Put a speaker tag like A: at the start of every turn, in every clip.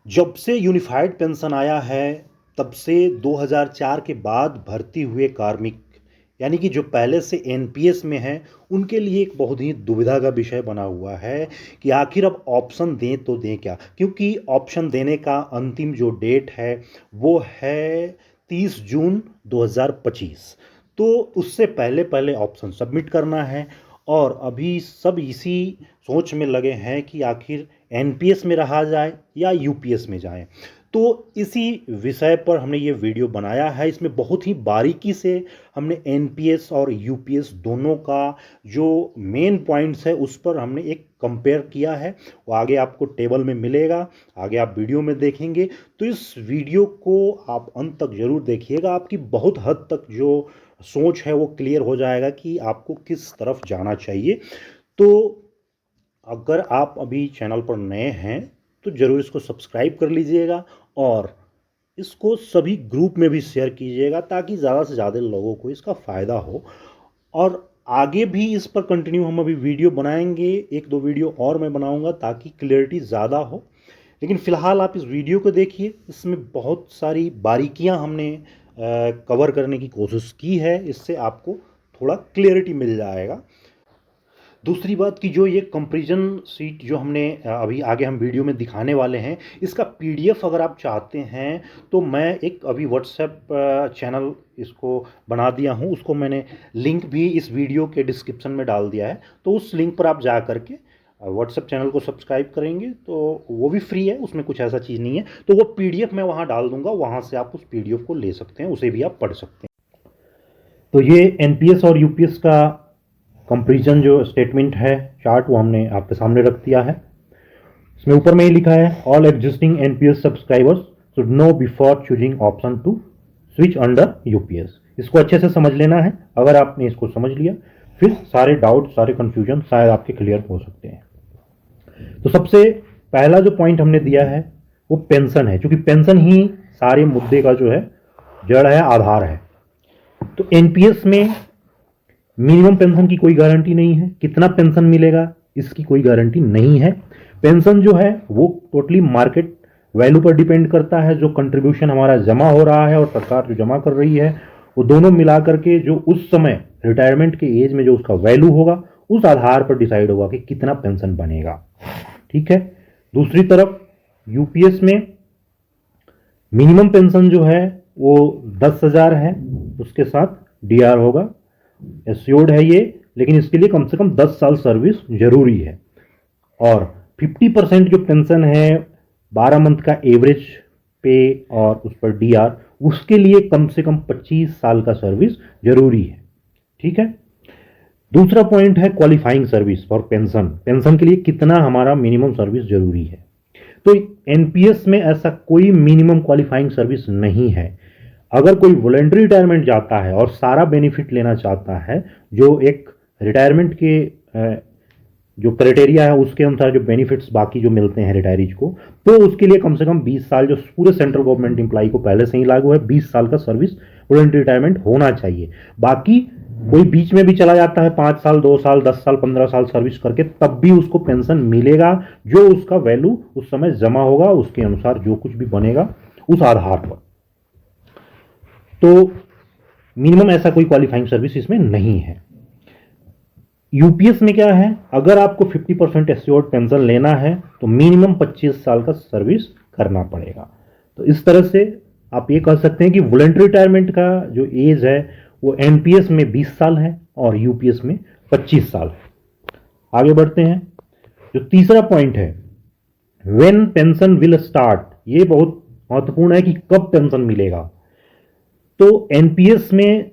A: जब से unified pension आया है तब से 2004 के बाद भर्ती हुए कार्मिक यानी कि जो पहले से एनपीएस में हैं उनके लिए एक बहुत ही दुविधा का विषय बना हुआ है कि आखिर अब ऑप्शन दें तो दें क्या, क्योंकि ऑप्शन देने का अंतिम जो डेट है वो है 30 जून 2025। तो उससे पहले पहले ऑप्शन सबमिट करना है और अभी सब इसी सोच में लगे हैं कि आखिर एनपीएस में रहा जाए या यूपीएस में जाए। तो इसी विषय पर हमने ये वीडियो बनाया है। इसमें बहुत ही बारीकी से हमने एनपीएस और यूपीएस दोनों का जो मेन पॉइंट्स है उस पर हमने एक कंपेयर किया है। वो आगे आपको टेबल में मिलेगा, आगे आप वीडियो में देखेंगे। तो इस वीडियो को आप अंत तक ज़रूर देखिएगा। आपकी बहुत हद तक जो सोच है वो क्लियर हो जाएगा कि आपको किस तरफ जाना चाहिए। तो अगर आप अभी चैनल पर नए हैं तो ज़रूर इसको सब्सक्राइब कर लीजिएगा और इसको सभी ग्रुप में भी शेयर कीजिएगा ताकि ज़्यादा से ज़्यादा लोगों को इसका फ़ायदा हो। और आगे भी इस पर कंटिन्यू हम अभी वीडियो बनाएंगे, एक दो वीडियो और मैं बनाऊंगा ताकि क्लियरिटी ज़्यादा हो। लेकिन फ़िलहाल आप इस वीडियो को देखिए, इसमें बहुत सारी बारीकियां हमने कवर करने की कोशिश की है। इससे आपको थोड़ा क्लियरिटी मिल जाएगा। दूसरी बात कि जो ये कंपैरिजन सीट जो हमने अभी आगे हम वीडियो में दिखाने वाले हैं, इसका पीडीएफ अगर आप चाहते हैं तो मैं एक अभी व्हाट्सएप चैनल इसको बना दिया हूँ, उसको मैंने लिंक भी इस वीडियो के डिस्क्रिप्शन में डाल दिया है। तो उस लिंक पर आप जा करके व्हाट्सएप चैनल को सब्सक्राइब करेंगे तो वो भी फ्री है, उसमें कुछ ऐसा चीज़ नहीं है। तो वो पीडीएफ मैं वहाँ डाल दूंगा, वहाँ से आप उस पीडीएफ को ले सकते हैं, उसे भी आप पढ़ सकते हैं। तो ये एनपीएस और यूपीएस का कंपैरिजन जो स्टेटमेंट है, चार्ट, वो हमने आपके सामने रख दिया है। इसमें ऊपर में ही लिखा है all existing NPS subscribers should know before choosing option to switch under UPS. इसको अच्छे से समझ लेना है। अगर आपने इसको समझ लिया फिर सारे डाउट, सारे कंफ्यूजन शायद आपके क्लियर हो सकते हैं। तो सबसे पहला जो पॉइंट हमने दिया है वो पेंशन है, क्योंकि पेंशन ही सारे मुद्दे का जो है जड़ है, आधार है। तो एनपीएस में मिनिमम पेंशन की कोई गारंटी नहीं है, कितना पेंशन मिलेगा इसकी कोई गारंटी नहीं है। पेंशन जो है वो टोटली मार्केट वैल्यू पर डिपेंड करता है। जो कंट्रीब्यूशन हमारा जमा हो रहा है और सरकार जो जमा कर रही है वो दोनों मिला करके जो उस समय रिटायरमेंट के एज में जो उसका वैल्यू होगा उस आधार पर डिसाइड होगा कि कितना पेंशन बनेगा। ठीक है। दूसरी तरफ यूपीएस में मिनिमम पेंशन जो है वो 10,000 है, उसके साथ डीआर होगा। एश्योर्ड है ये, लेकिन इसके लिए कम से कम 10 साल सर्विस जरूरी है। और 50% जो पेंशन है 12 मंथ का एवरेज पे और उस पर डीआर, उसके लिए कम से कम 25 साल का सर्विस जरूरी है। ठीक है। दूसरा पॉइंट है qualifying service for pension. Pension के लिए कितना हमारा मिनिमम सर्विस जरूरी है। तो एनपीएस में ऐसा कोई मिनिमम क्वालिफाइंग सर्विस नहीं है। अगर कोई वॉलंटरी रिटायरमेंट जाता है और सारा बेनिफिट लेना चाहता है, जो एक रिटायरमेंट के जो क्राइटेरिया है उसके अनुसार जो बेनिफिट्स बाकी जो मिलते हैं रिटायरीज को, तो उसके लिए कम से कम 20 साल, जो पूरे सेंट्रल गवर्नमेंट एम्प्लॉय को पहले से ही लागू है, 20 साल का सर्विस वॉलंटरी रिटायरमेंट होना चाहिए। बाकी कोई बीच में भी चला जाता है 5 साल, 2 साल, 10 साल, 15 साल सर्विस करके, तब भी उसको पेंशन मिलेगा। जो उसका वैल्यू उस समय जमा होगा उसके अनुसार जो कुछ भी बनेगा उस आधार पर। तो मिनिमम ऐसा कोई क्वालिफाइंग सर्विस इसमें नहीं है। यूपीएस में क्या है, अगर आपको 50% एश्योर्ड पेंशन लेना है तो मिनिमम 25 साल का सर्विस करना पड़ेगा। तो इस तरह से आप ये कह सकते हैं कि वॉलंटरी रिटायरमेंट का जो एज है वो एनपीएस में 20 साल है और यूपीएस में 25 साल है। आगे बढ़ते हैं। जो तीसरा पॉइंट है, व्हेन पेंशन विल स्टार्ट, ये बहुत महत्वपूर्ण है कि कब पेंशन मिलेगा। तो एनपीएस में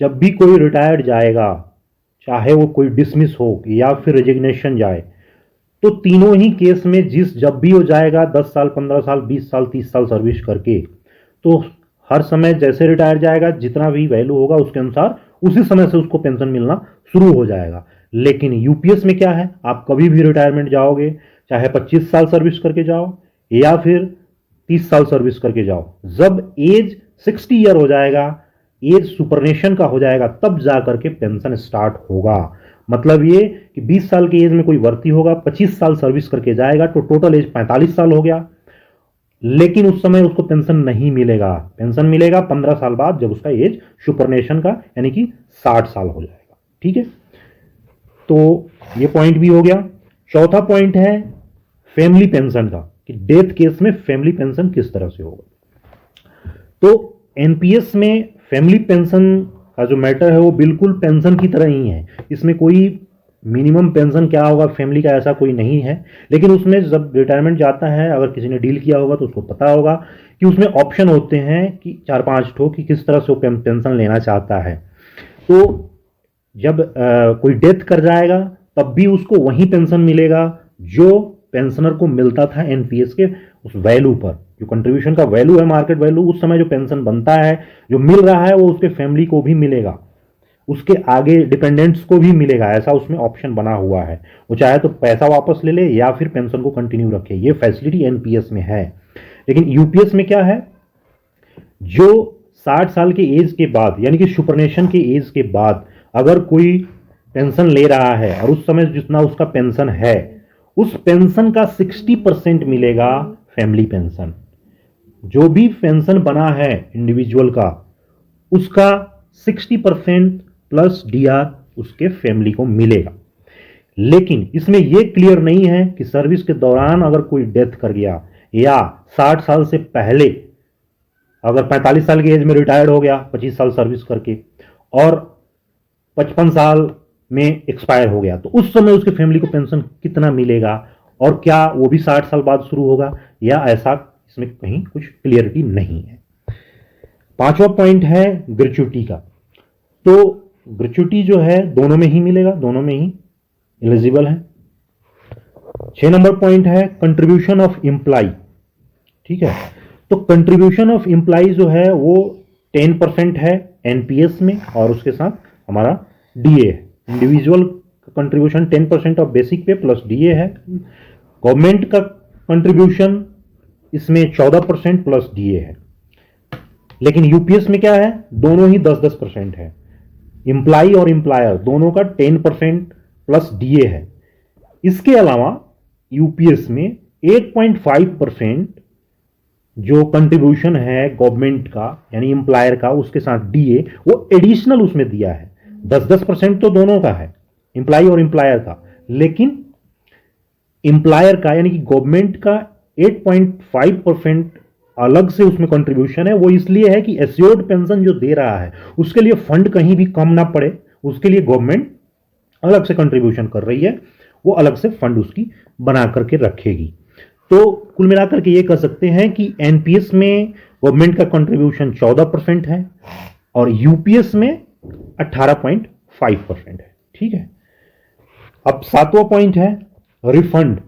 A: जब भी कोई रिटायर्ड जाएगा, चाहे वो कोई डिसमिस हो या फिर रेजिग्नेशन जाए, तो तीनों ही केस में जब भी हो जाएगा 10 साल, 15 साल, 20 साल, 30 साल सर्विस करके, तो हर समय जैसे रिटायर जाएगा जितना भी वैल्यू होगा उसके अनुसार उसी समय से उसको पेंशन मिलना शुरू हो जाएगा। लेकिन यूपीएस में क्या है, आप कभी भी रिटायरमेंट जाओगे, चाहे 25 साल सर्विस करके जाओ या फिर 30 साल सर्विस करके जाओ, जब एज 60 ईयर हो जाएगा, एज सुपरनेशन का हो जाएगा, तब जाकर के पेंशन स्टार्ट होगा। मतलब ये कि 20 साल की एज में कोई भर्ती होगा, 25 साल सर्विस करके जाएगा तो टोटल एज 45 साल हो गया। लेकिन उस समय उसको पेंशन नहीं मिलेगा। पेंशन मिलेगा 15 साल बाद, जब उसका एज सुपरनेशन का यानी कि 60 साल हो जाएगा। ठीक है, तो ये पॉइंट भी हो गया। चौथा पॉइंट है फैमिली पेंशन का, कि डेथ केस में फैमिली पेंशन किस तरह से होगा। तो एनपीएस में फैमिली पेंशन का जो मैटर है वो बिल्कुल पेंशन की तरह ही है। इसमें कोई मिनिमम पेंशन क्या होगा फैमिली का, ऐसा कोई नहीं है। लेकिन उसमें जब रिटायरमेंट जाता है, अगर किसी ने डील किया होगा तो उसको पता होगा कि उसमें ऑप्शन होते हैं कि 4-5 ठो, कि किस तरह से वो पेंशन लेना चाहता है। तो जब कोई डेथ कर जाएगा तब भी उसको वही पेंशन मिलेगा जो पेंशनर को मिलता था एनपीएस के उस वैल्यू पर। जो कंट्रीब्यूशन का वैल्यू है, मार्केट वैल्यू, उस समय जो पेंशन बनता है, जो मिल रहा है, वो उसके फैमिली को भी मिलेगा, उसके आगे डिपेंडेंट्स को भी मिलेगा। ऐसा उसमें ऑप्शन बना हुआ है। वो चाहे तो पैसा वापस ले ले या फिर पेंशन को कंटिन्यू रखे। ये फैसिलिटी एनपीएस में है। लेकिन यूपीएस में क्या है, जो 60 साल के एज के बाद यानी कि सुपरनेशन के एज के बाद अगर कोई पेंशन ले रहा है और उस समय जितना उसका पेंशन है, उस पेंशन का 60% मिलेगा फैमिली पेंशन। जो भी पेंशन बना है इंडिविजुअल का, उसका 60% प्लस डीआर उसके फैमिली को मिलेगा। लेकिन इसमें यह क्लियर नहीं है कि सर्विस के दौरान अगर कोई डेथ कर गया या 60 साल से पहले अगर 45 साल की एज में रिटायर्ड हो गया 25 साल सर्विस करके और 55 साल में एक्सपायर हो गया, तो उस समय उसके फैमिली को पेंशन कितना मिलेगा और क्या वो भी 60 साल बाद शुरू होगा, या ऐसा इसमें कहीं कुछ क्लियरिटी नहीं है। पांचवा पॉइंट है ग्रेच्युटी का। तो ग्रेच्युटी जो है दोनों में ही मिलेगा, दोनों में ही एलिजिबल है। 6 नंबर पॉइंट है कंट्रीब्यूशन ऑफ एम्प्लॉय। ठीक है, तो कंट्रीब्यूशन ऑफ एम्प्लॉय जो है वो 10% है एनपीएस में, और उसके साथ हमारा डीए है। इंडिविजुअल कंट्रीब्यूशन 10% ऑफ बेसिक पे प्लस डीए है। गवर्नमेंट का कंट्रीब्यूशन इसमें 14% प्लस डीए है। लेकिन यूपीएस में क्या है, दोनों ही 10-10% है। एम्प्लॉय और एम्प्लॉयर दोनों का 10% प्लस डीए है। इसके अलावा यूपीएस में 8.5% जो कंट्रीब्यूशन है गवर्नमेंट का यानी एम्प्लॉयर का, उसके साथ डीए, वो एडिशनल उसमें दिया है। 10-10% तो दोनों का है, एम्प्लॉय और एम्प्लॉयर का। लेकिन एम्प्लॉयर का यानी कि गवर्नमेंट का 8.5% अलग से उसमें कंट्रीब्यूशन है। वो इसलिए है कि एश्योर्ड पेंशन जो दे रहा है उसके लिए फंड कहीं भी कम ना पड़े, उसके लिए गवर्नमेंट अलग से कंट्रीब्यूशन कर रही है, वो अलग से फंड उसकी बना करके रखेगी। तो कुल मिलाकर के ये कह सकते हैं कि एनपीएस में गवर्नमेंट का कंट्रीब्यूशन 14% है और यूपीएस में 18.5% है। ठीक है, अब 7वां पॉइंट है refund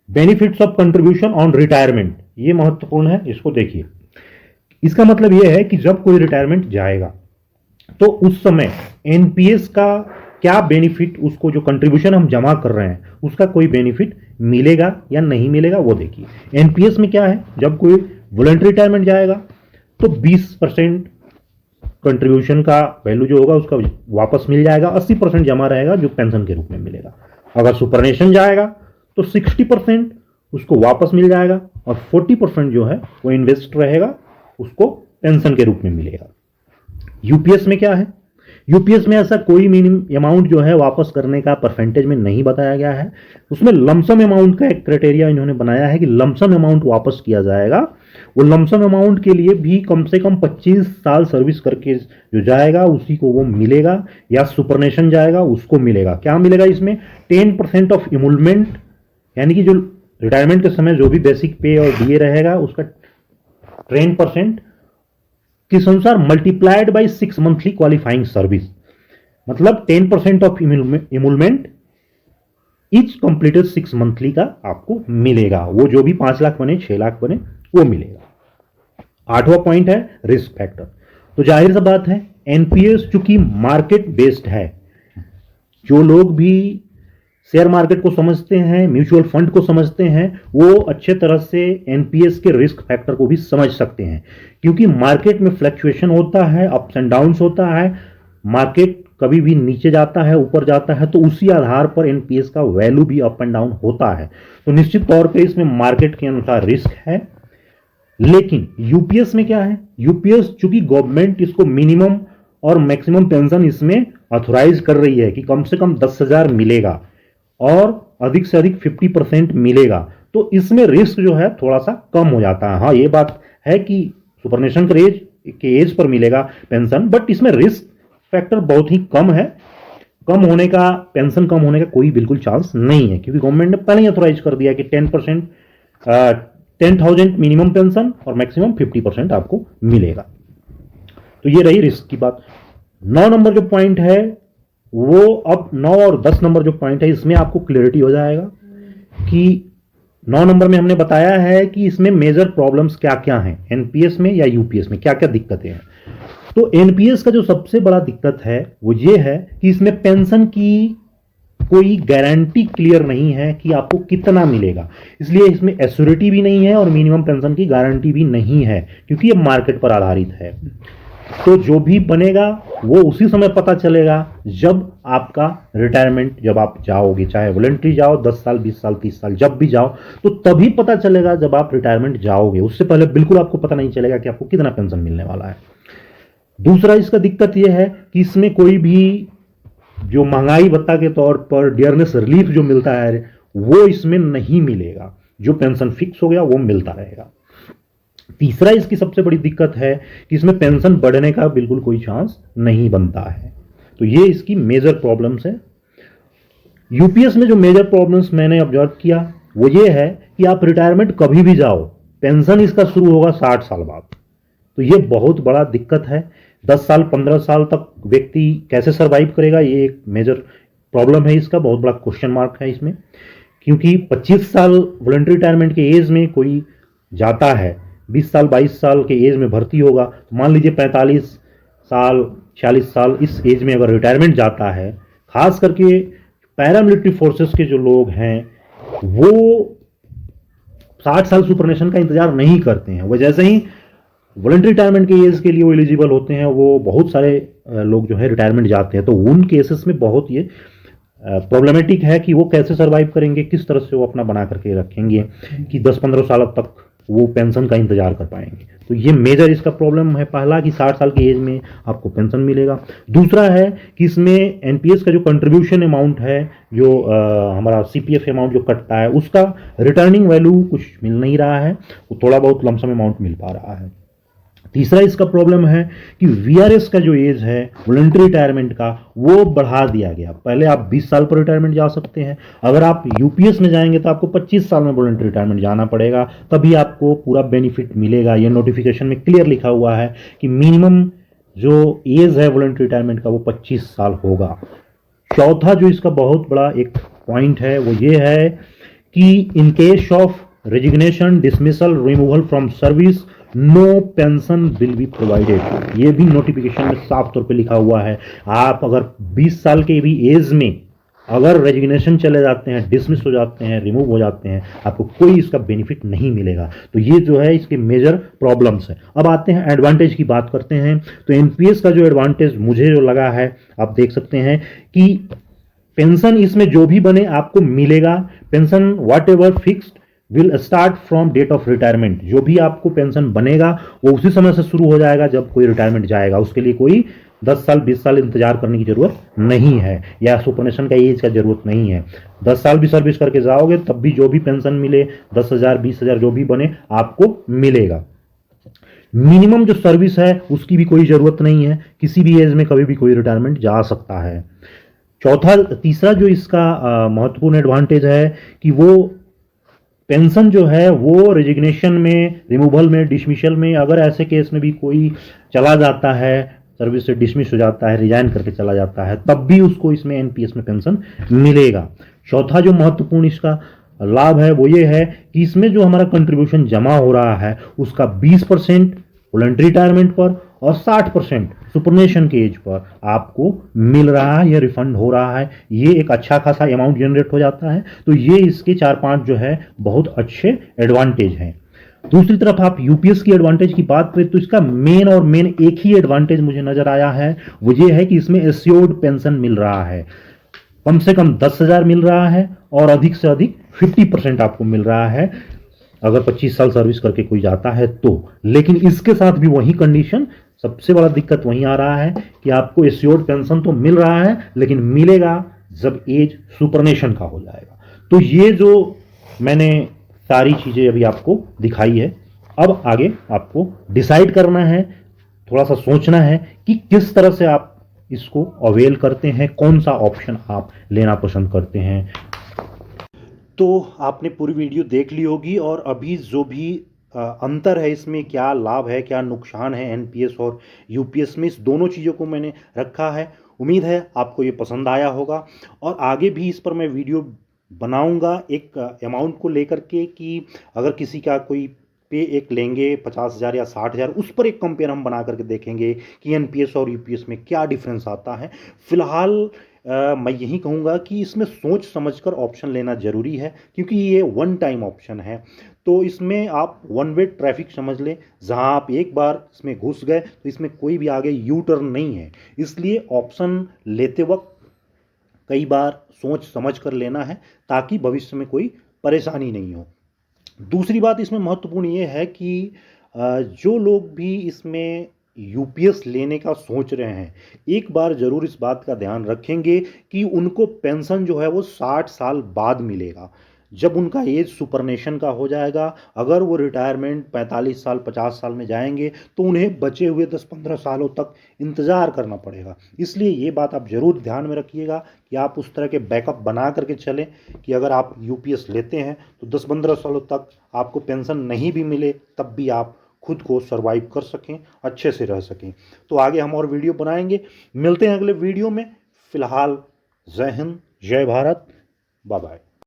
A: benefits of contribution on retirement. ये महत्वपूर्ण है, इसको देखिए। इसका मतलब यह है कि जब कोई रिटायरमेंट जाएगा तो उस समय एनपीएस का क्या बेनिफिट, उसको जो कंट्रीब्यूशन हम जमा कर रहे हैं उसका कोई बेनिफिट मिलेगा या नहीं मिलेगा, वो देखिए। एनपीएस में क्या है, जब कोई वॉलंटरी रिटायरमेंट जाएगा तो 20% कंट्रीब्यूशन का वैल्यू जो होगा उसका वापस मिल जाएगा, 80% जमा रहेगा जो पेंशन के रूप में मिलेगा। अगर सुपरनेशन जाएगा तो 60% उसको वापस मिल जाएगा और 40% जो है वो इन्वेस्ट रहेगा, उसको पेंशन के रूप में मिलेगा। यूपीएस में क्या है, यूपीएस में ऐसा कोई मिनिमम अमाउंट जो है वापस करने का परसेंटेज में नहीं बताया गया है। उसमें लमसम अमाउंट का एक क्राइटेरिया इन्होंने बनाया है कि लमसम अमाउंट वापस किया जाएगा। वो लमसम अमाउंट के लिए भी कम से कम 25 साल सर्विस करके जो जाएगा उसी को वो मिलेगा, या सुपरनेशन जाएगा उसको मिलेगा। क्या मिलेगा इसमें, 10% ऑफ इमूलमेंट, यानी कि जो रिटायरमेंट के समय जो भी बेसिक पे और डीए रहेगा उसका 10% किस अनुसार, multiplied by 6 monthly qualifying service. मतलब 10% ऑफ इमूलमेंट इच कंप्लीटेड 6 मंथली का आपको मिलेगा। वो जो भी 5 लाख बने 6 लाख बने वो मिलेगा। 8वां पॉइंट है रिस्क फैक्टर। तो जाहिर सा बात है एनपीएस चूंकि मार्केट बेस्ड है, जो लोग भी शेयर मार्केट को समझते हैं, म्यूचुअल फंड को समझते हैं, वो अच्छे तरह से एनपीएस के रिस्क फैक्टर को भी समझ सकते हैं। क्योंकि मार्केट में फ्लक्चुएशन होता है, अप्स एंड डाउन्स होता है, मार्केट कभी भी नीचे जाता है ऊपर जाता है, तो उसी आधार पर एनपीएस का वैल्यू भी अप एंड डाउन होता है। तो निश्चित तौर पे इसमें मार्केट के अनुसार रिस्क है। लेकिन यूपीएस में क्या है, यूपीएस चूंकि गवर्नमेंट इसको मिनिमम और मैक्सिमम पेंशन इसमें ऑथोराइज कर रही है कि कम से कम 10,000 मिलेगा और अधिक से अधिक 50% मिलेगा, तो इसमें रिस्क जो है थोड़ा सा कम हो जाता है। हाँ, ये बात है कि सुपरनेशन के एज पर मिलेगा पेंशन, बट इसमें रिस्क फैक्टर बहुत ही कम है। कम होने का, पेंशन कम होने का कोई बिल्कुल चांस नहीं है, क्योंकि गवर्नमेंट ने पहले ही ऑथोराइज कर दिया कि 10%, 10,000 मिनिमम पेंशन और मैक्सिमम 50% आपको मिलेगा। तो ये रही रिस्क की बात। 9 नंबर जो पॉइंट है वो, अब 9 और 10 नंबर जो पॉइंट है इसमें आपको क्लियरिटी हो जाएगा कि 9 नंबर में हमने बताया है कि इसमें मेजर प्रॉब्लम्स क्या क्या हैं, एनपीएस में या यूपीएस में क्या क्या दिक्कतें हैं। तो एनपीएस का जो सबसे बड़ा दिक्कत है वो ये है कि इसमें पेंशन की कोई गारंटी क्लियर नहीं है कि आपको कितना मिलेगा, इसलिए इसमें एश्योरिटी भी नहीं है और मिनिमम पेंशन की गारंटी भी नहीं है, क्योंकि ये मार्केट पर आधारित है। तो जो भी बनेगा वो उसी समय पता चलेगा जब आपका रिटायरमेंट, जब आप जाओगे, चाहे वॉलंटरी जाओ 10 साल 20 साल 30 साल जब भी जाओ, तो तभी पता चलेगा जब आप रिटायरमेंट जाओगे। उससे पहले बिल्कुल आपको पता नहीं चलेगा कि आपको कितना पेंशन मिलने वाला है। दूसरा इसका दिक्कत यह है कि इसमें कोई भी जो महंगाई भत्ता के तौर पर डियरनेस रिलीफ जो मिलता है वो इसमें नहीं मिलेगा, जो पेंशन फिक्स हो गया वो मिलता रहेगा। तीसरा इसकी सबसे बड़ी दिक्कत है कि इसमें पेंशन बढ़ने का बिल्कुल कोई चांस नहीं बनता है। तो ये इसकी मेजर प्रॉब्लम्स है। यूपीएस में जो मेजर प्रॉब्लम्स मैंने ऑब्जर्व किया वो ये है कि आप रिटायरमेंट कभी भी जाओ, पेंशन इसका शुरू होगा 60 साल बाद। तो ये बहुत बड़ा दिक्कत है। 10 साल 15 साल तक व्यक्ति कैसे सर्वाइव करेगा, ये एक मेजर प्रॉब्लम है, इसका बहुत बड़ा क्वेश्चन मार्क है इसमें। क्योंकि 25 साल वॉलंटरी रिटायरमेंट के एज में कोई जाता है, 20 साल 22 साल के एज में भर्ती होगा, तो मान लीजिए 45 साल 46 साल इस एज में अगर रिटायरमेंट जाता है, खास करके पैरामिलिट्री फोर्सेस के जो लोग हैं वो 60 साल सुपरनेशन का इंतजार नहीं करते हैं। वो जैसे ही वॉलंटरी रिटायरमेंट के एज के लिए वो एलिजिबल होते हैं, वो बहुत सारे लोग जो है रिटायरमेंट जाते हैं, तो उन केसेस में बहुत ये प्रॉब्लमेटिक है कि वो कैसे सर्वाइव करेंगे, किस तरह से वो अपना बना करके रखेंगे कि 10-15 साल तक वो पेंशन का इंतजार कर पाएंगे। तो ये मेजर इसका प्रॉब्लम है पहला, कि 60 साल की एज में आपको पेंशन मिलेगा। दूसरा है कि इसमें एनपीएस का जो कंट्रीब्यूशन अमाउंट है, जो हमारा सीपीएफ अमाउंट जो कटता है, उसका रिटर्निंग वैल्यू कुछ मिल नहीं रहा है, वो थोड़ा बहुत लमसम अमाउंट मिल पा रहा है। तीसरा इसका प्रॉब्लम है कि वीआरएस का जो एज है वॉलंटरी रिटायरमेंट का, वो बढ़ा दिया गया। पहले आप 20 साल पर रिटायरमेंट जा सकते हैं, अगर आप यूपीएस में जाएंगे तो आपको 25 साल में वॉलंटरी रिटायरमेंट जाना पड़ेगा, तभी आपको पूरा बेनिफिट मिलेगा। ये नोटिफिकेशन में क्लियर लिखा हुआ है कि मिनिमम जो एज है वॉलंटरी रिटायरमेंट का वो 25 साल होगा। चौथा जो इसका बहुत बड़ा एक पॉइंट है वो ये है कि in case of resignation, dismissal, removal from service, no pension will be provided. ये भी नोटिफिकेशन में साफ तौर पे लिखा हुआ है। आप अगर 20 साल के भी एज में अगर रेजिग्नेशन चले जाते हैं, डिसमिस हो जाते हैं, रिमूव हो जाते हैं, आपको कोई इसका बेनिफिट नहीं मिलेगा। तो ये जो है इसके मेजर प्रॉब्लम्स है। अब आते हैं एडवांटेज की बात करते हैं। तो एनपीएस का जो एडवांटेज मुझे जो लगा है, आप देख सकते हैं कि पेंशन इसमें जो भी बने आपको मिलेगा। Pension whatever fixed will start from date of retirement. जो भी आपको पेंशन बनेगा वो उसी समय से शुरू हो जाएगा जब कोई रिटायरमेंट जाएगा। उसके लिए कोई 10 साल 20 साल इंतजार करने की जरूरत नहीं है, या सुपरनेशन का एज का जरूरत नहीं है। 10 साल भी सर्विस करके जाओगे तब भी जो भी पेंशन मिले, 10,000 20,000 जो भी बने आपको मिलेगा। मिनिमम जो सर्विस है उसकी भी कोई जरूरत नहीं है, किसी भी एज में कभी भी कोई रिटायरमेंट जा सकता है। तीसरा जो इसका महत्वपूर्ण एडवांटेज है कि वो पेंशन जो है वो रेजिग्नेशन में, रिमूवल में, डिसमिसल में, अगर ऐसे केस में भी कोई चला जाता है, सर्विस से डिसमिस हो जाता है, रिजाइन करके चला जाता है, तब भी उसको इसमें एनपीएस में पेंशन मिलेगा। चौथा जो महत्वपूर्ण इसका लाभ है वो ये है कि इसमें जो हमारा कंट्रीब्यूशन जमा हो रहा है उसका 20% वॉलंटरी रिटायरमेंट पर और 60% सुपरनेशन के एज पर आपको मिल रहा है, या रिफंड हो रहा है। ये एक अच्छा खासा अमाउंट जनरेट हो जाता है। तो ये इसके 4-5 जो है बहुत अच्छे एडवांटेज हैं। दूसरी तरफ आप यूपीएस की एडवांटेज की बात करें तो इसका मेन एक ही एडवांटेज मुझे नजर आया है, वो ये है कि इसमें एश्योर्ड पेंशन मिल रहा है। कम से कम 10,000 मिल रहा है और अधिक से अधिक 50% आपको मिल रहा है। अगर 25 साल सर्विस करके कोई जाता है तो। लेकिन इसके साथ भी वही कंडीशन, सबसे बड़ा दिक्कत वहीं आ रहा है कि आपको एश्योर्ड पेंशन तो मिल रहा है, लेकिन मिलेगा जब एज सुपरनेशन का हो जाएगा। तो ये जो मैंने सारी चीज़ें अभी आपको दिखाई है, अब आगे आपको डिसाइड करना है, थोड़ा सा सोचना है कि किस तरह से आप इसको अवेल करते हैं, कौन सा ऑप्शन आप लेना पसंद करते हैं। तो आपने पूरी वीडियो देख ली होगी, और अभी जो भी अंतर है इसमें, क्या लाभ है क्या नुकसान है एनपीएस और यूपीएस में, इस दोनों चीज़ों को मैंने रखा है। उम्मीद है आपको ये पसंद आया होगा, और आगे भी इस पर मैं वीडियो बनाऊंगा एक अमाउंट को लेकर के, कि अगर किसी का कोई पे एक लेंगे 50,000 या 60,000, उस पर एक कंपेयर हम बना करके देखेंगे कि एनपीएस और यूपीएस में क्या डिफरेंस आता है। फिलहाल मैं यही कहूँगा कि इसमें सोच समझकर ऑप्शन लेना ज़रूरी है, क्योंकि ये वन टाइम ऑप्शन है। तो इसमें आप वन वे ट्रैफिक समझ लें, जहाँ आप एक बार इसमें घुस गए तो इसमें कोई भी आगे यू टर्न नहीं है। इसलिए ऑप्शन लेते वक्त कई बार सोच समझ कर लेना है, ताकि भविष्य में कोई परेशानी नहीं हो। दूसरी बात इसमें महत्वपूर्ण ये है कि जो लोग भी इसमें यूपीएस लेने का सोच रहे हैं, एक बार ज़रूर इस बात का ध्यान रखेंगे कि उनको पेंशन जो है वो 60 साल बाद मिलेगा, जब उनका एज सुपरनेशन का हो जाएगा। अगर वो रिटायरमेंट 45 साल 50 साल में जाएंगे तो उन्हें बचे हुए 10-15 सालों तक इंतज़ार करना पड़ेगा। इसलिए ये बात आप ज़रूर ध्यान में रखिएगा कि आप उस तरह के बैकअप बना करके चलें कि अगर आप यूपीएस लेते हैं तो 10-15 सालों तक आपको पेंशन नहीं भी मिले, तब भी आप खुद को सरवाइव कर सकें, अच्छे से रह सकें। तो आगे हम और वीडियो बनाएंगे, मिलते हैं अगले वीडियो में। फिलहाल जय हिंद, जय भारत, बाय बाय।